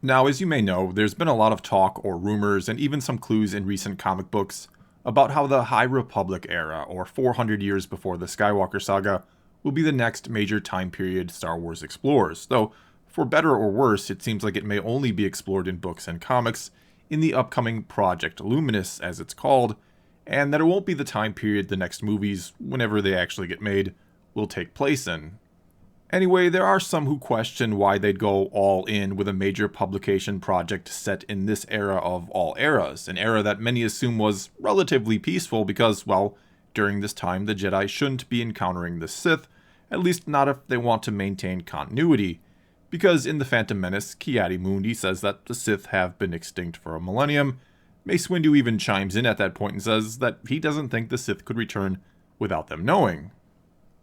Now, as you may know, there's been a lot of talk or rumors and even some clues in recent comic books about how the High Republic era, or 400 years before the Skywalker saga, will be the next major time period Star Wars explores, though, for better or worse, it seems like it may only be explored in books and comics in the upcoming Project Luminous, as it's called, and that it won't be the time period the next movies, whenever they actually get made, will take place in. Anyway, there are some who question why they'd go all in with a major publication project set in this era of all eras, an era that many assume was relatively peaceful because, well, during this time the Jedi shouldn't be encountering the Sith, at least not if they want to maintain continuity. Because in The Phantom Menace, Ki-Adi-Mundi says that the Sith have been extinct for a millennium. Mace Windu even chimes in at that point and says that he doesn't think the Sith could return without them knowing.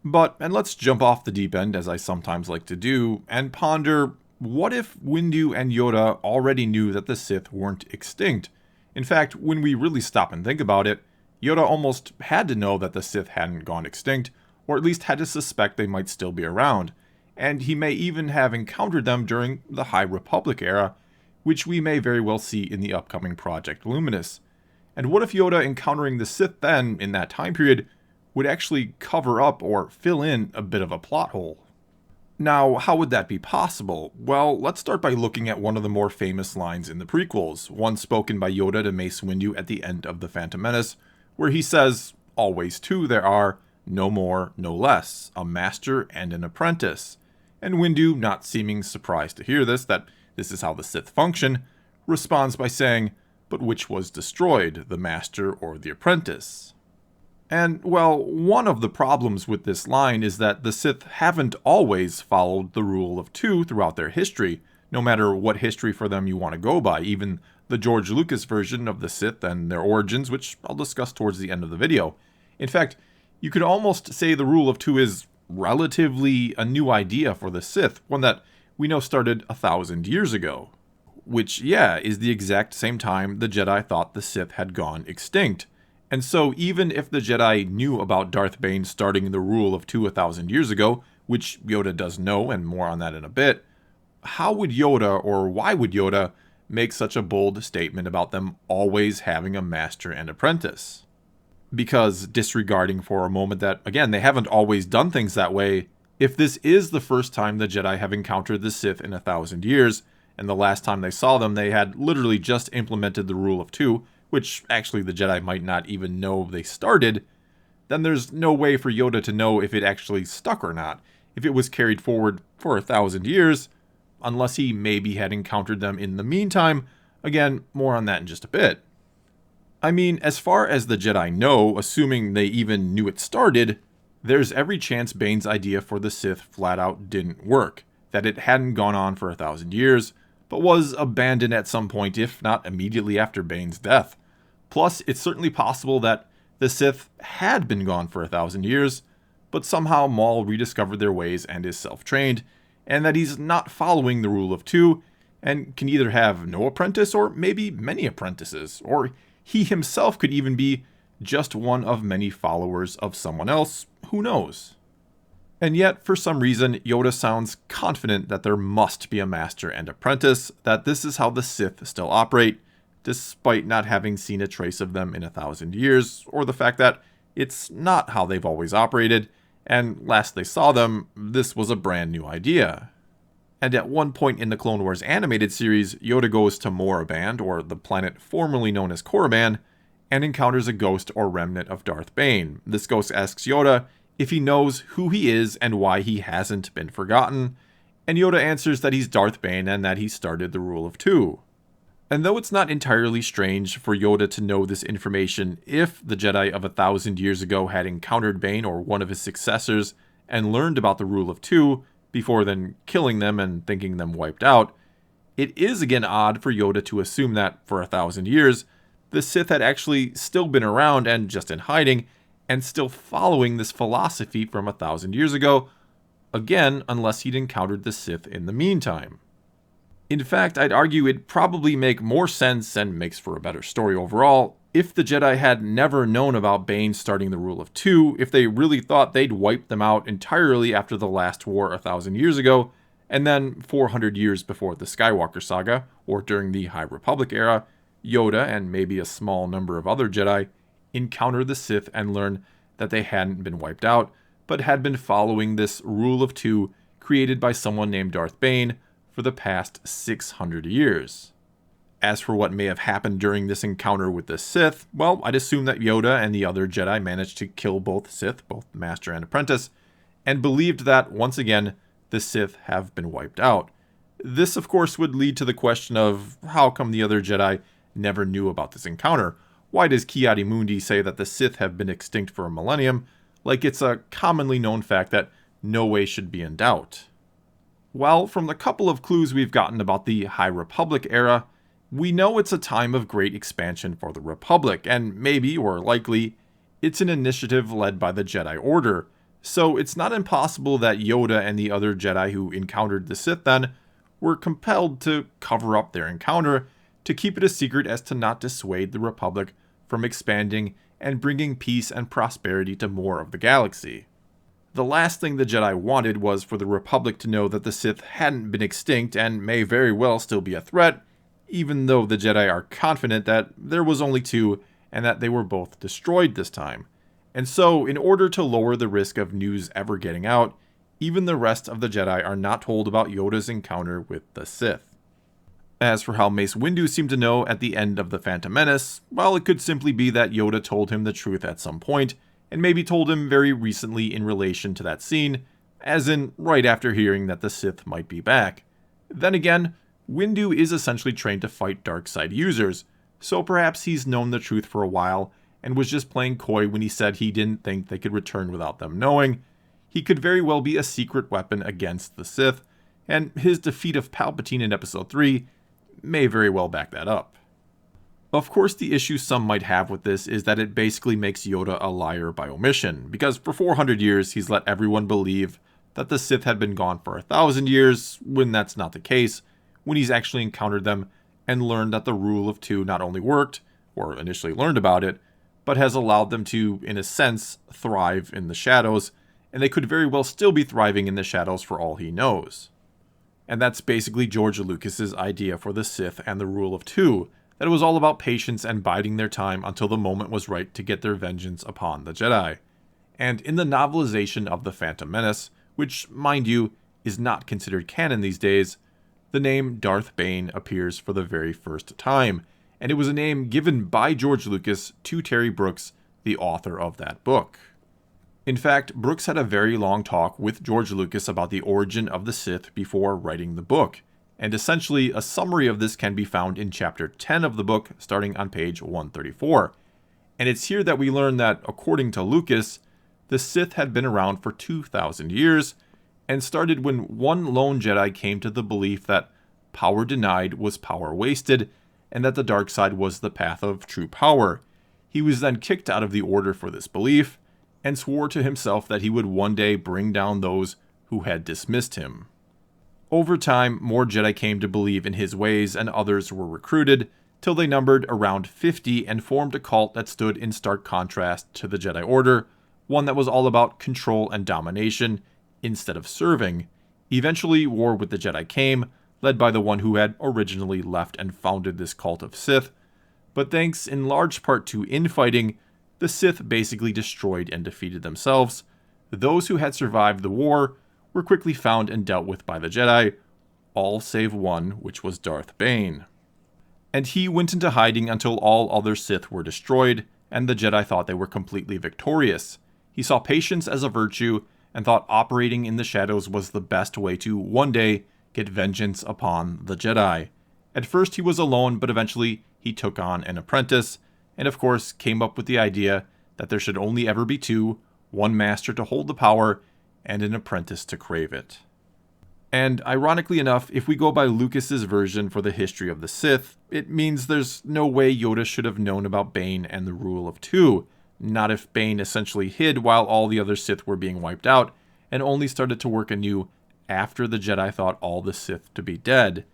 And let's jump off the deep end, as I sometimes like to do, and ponder, what if Windu and Yoda already knew that the Sith weren't extinct? In fact, when we really stop and think about it, Yoda almost had to know that the Sith hadn't gone extinct, or at least had to suspect they might still be around, and he may even have encountered them during the High Republic era, which we may very well see in the upcoming Project Luminous. And what if Yoda encountering the Sith then, in that time period, would actually cover up or fill in a bit of a plot hole? Now, how would that be possible? Well, let's start by looking at one of the more famous lines in the prequels, one spoken by Yoda to Mace Windu at the end of The Phantom Menace, where he says, "Always two there are, no more, no less, a master and an apprentice." And Windu, not seeming surprised to hear this, that this is how the Sith function, responds by saying, "But which was destroyed, the master or the apprentice?" And, well, one of the problems with this line is that the Sith haven't always followed the rule of two throughout their history, no matter what history for them you want to go by, even the George Lucas version of the Sith and their origins, which I'll discuss towards the end of the video. In fact, you could almost say the rule of two is relatively a new idea for the Sith, one that we know started 1,000 years ago. Which, yeah, is the exact same time the Jedi thought the Sith had gone extinct. And so even if the Jedi knew about Darth Bane starting the rule of two 1,000 years ago, which Yoda does know, and more on that in a bit, how would Yoda, or why would Yoda, make such a bold statement about them always having a master and apprentice? Because, disregarding for a moment that, again, they haven't always done things that way, if this is the first time the Jedi have encountered the Sith in 1,000 years, and the last time they saw them they had literally just implemented the rule of two, which actually the Jedi might not even know they started, then there's no way for Yoda to know if it actually stuck or not, if it was carried forward for 1,000 years, unless he maybe had encountered them in the meantime. Again, more on that in just a bit. I mean, as far as the Jedi know, assuming they even knew it started, there's every chance Bane's idea for the Sith flat out didn't work, that it hadn't gone on for 1,000 years, but was abandoned at some point, if not immediately after Bane's death. Plus, it's certainly possible that the Sith had been gone for 1,000 years, but somehow Maul rediscovered their ways and is self-trained, and that he's not following the rule of two, and can either have no apprentice or maybe many apprentices, or he himself could even be just one of many followers of someone else, who knows? And yet, for some reason, Yoda sounds confident that there must be a master and apprentice, that this is how the Sith still operate, despite not having seen a trace of them in 1,000 years, or the fact that it's not how they've always operated, and last they saw them, this was a brand new idea. And at one point in the Clone Wars animated series, Yoda goes to Moraband, or the planet formerly known as Korriban, and encounters a ghost or remnant of Darth Bane. This ghost asks Yoda if he knows who he is and why he hasn't been forgotten, and Yoda answers that he's Darth Bane and that he started the rule of two. And though it's not entirely strange for Yoda to know this information if the Jedi of 1,000 years ago had encountered Bane or one of his successors and learned about the rule of two, before then killing them and thinking them wiped out, it is again odd for Yoda to assume that, for 1,000 years, the Sith had actually still been around and just in hiding, and still following this philosophy from 1,000 years ago, again, unless he'd encountered the Sith in the meantime. In fact, I'd argue it'd probably make more sense, and makes for a better story overall, if the Jedi had never known about Bane starting the rule of two, if they really thought they'd wiped them out entirely after the last war 1,000 years ago, And then 400 years before the Skywalker saga, or during the High Republic era, Yoda and maybe a small number of other Jedi encounter the Sith and learn that they hadn't been wiped out, but had been following this rule of two created by someone named Darth Bane for the past 600 years. As for what may have happened during this encounter with the Sith, well, I'd assume that Yoda and the other Jedi managed to kill both Sith, both master and apprentice, and believed that, once again, the Sith have been wiped out. This, of course, would lead to the question of how come the other Jedi never knew about this encounter? Why does Ki-Adi-Mundi say that the Sith have been extinct for a millennium, like it's a commonly known fact that no way should be in doubt? Well, from the couple of clues we've gotten about the High Republic era, we know it's a time of great expansion for the Republic, and maybe, or likely, it's an initiative led by the Jedi Order. So it's not impossible that Yoda and the other Jedi who encountered the Sith then were compelled to cover up their encounter to keep it a secret as to not dissuade the Republic from expanding and bringing peace and prosperity to more of the galaxy. The last thing the Jedi wanted was for the Republic to know that the Sith hadn't been extinct and may very well still be a threat, even though the Jedi are confident that there was only two and that they were both destroyed this time. And so, in order to lower the risk of news ever getting out, even the rest of the Jedi are not told about Yoda's encounter with the Sith. As for how Mace Windu seemed to know at the end of The Phantom Menace, well, it could simply be that Yoda told him the truth at some point, and maybe told him very recently in relation to that scene, as in right after hearing that the Sith might be back. Then again, Windu is essentially trained to fight dark side users, so perhaps he's known the truth for a while and was just playing coy when he said he didn't think they could return without them knowing. He could very well be a secret weapon against the Sith, and his defeat of Palpatine in Episode 3 may very well back that up. Of course, the issue some might have with this is that it basically makes Yoda a liar by omission, because for 400 years he's let everyone believe that the Sith had been gone for 1,000 years, when that's not the case, when he's actually encountered them and learned that the rule of two not only worked, or initially learned about it, but has allowed them to, in a sense, thrive in the shadows, and they could very well still be thriving in the shadows for all he knows. And that's basically George Lucas's idea for the Sith and the rule of two, that it was all about patience and biding their time until the moment was right to get their vengeance upon the Jedi. And in the novelization of The Phantom Menace, which, mind you, is not considered canon these days, the name Darth Bane appears for the very first time, and it was a name given by George Lucas to Terry Brooks, the author of that book. In fact, Brooks had a very long talk with George Lucas about the origin of the Sith before writing the book, and essentially a summary of this can be found in chapter 10 of the book, starting on page 134. And it's here that we learn that, according to Lucas, the Sith had been around for 2,000 years, and started when one lone Jedi came to the belief that power denied was power wasted, and that the dark side was the path of true power. He was then kicked out of the Order for this belief, and swore to himself that he would one day bring down those who had dismissed him. Over time, more Jedi came to believe in his ways, and others were recruited, till they numbered around 50 and formed a cult that stood in stark contrast to the Jedi Order, one that was all about control and domination, instead of serving. Eventually, war with the Jedi came, led by the one who had originally left and founded this cult of Sith, but thanks in large part to infighting, the Sith basically destroyed and defeated themselves. Those who had survived the war were quickly found and dealt with by the Jedi, all save one, which was Darth Bane. And he went into hiding until all other Sith were destroyed, and the Jedi thought they were completely victorious. He saw patience as a virtue, and thought operating in the shadows was the best way to, one day, get vengeance upon the Jedi. At first he was alone, but eventually he took on an apprentice, and of course came up with the idea that there should only ever be two, one master to hold the power, and an apprentice to crave it. And ironically enough, if we go by Lucas's version for the history of the Sith, it means there's no way Yoda should have known about Bane and the rule of two, not if Bane essentially hid while all the other Sith were being wiped out, and only started to work anew after the Jedi thought all the Sith to be dead.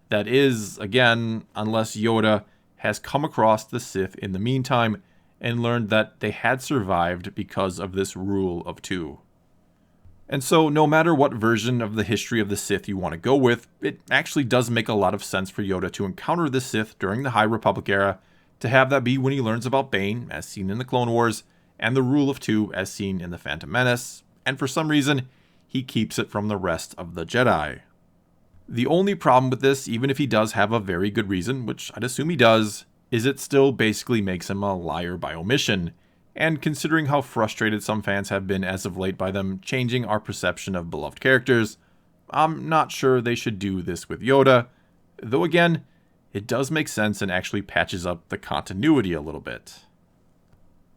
That is, again, unless Yoda has come across the Sith in the meantime and learned that they had survived because of this rule of two. And so, no matter what version of the history of the Sith you want to go with, it actually does make a lot of sense for Yoda to encounter the Sith during the High Republic era, to have that be when he learns about Bane, as seen in the Clone Wars, and the Rule of Two, as seen in the Phantom Menace, and for some reason, he keeps it from the rest of the Jedi. The only problem with this, even if he does have a very good reason, which I'd assume he does, is it still basically makes him a liar by omission. And considering how frustrated some fans have been as of late by them changing our perception of beloved characters, I'm not sure they should do this with Yoda, though again, it does make sense and actually patches up the continuity a little bit.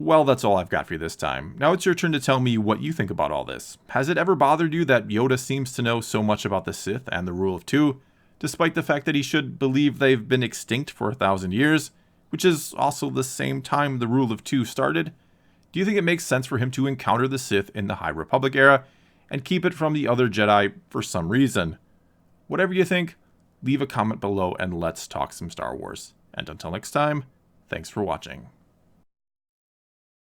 Well, that's all I've got for you this time. Now it's your turn to tell me what you think about all this. Has it ever bothered you that Yoda seems to know so much about the Sith and the Rule of Two, despite the fact that he should believe they've been extinct for 1,000 years, which is also the same time the Rule of Two started? Do you think it makes sense for him to encounter the Sith in the High Republic era and keep it from the other Jedi for some reason? Whatever you think, leave a comment below and let's talk some Star Wars. And until next time, thanks for watching.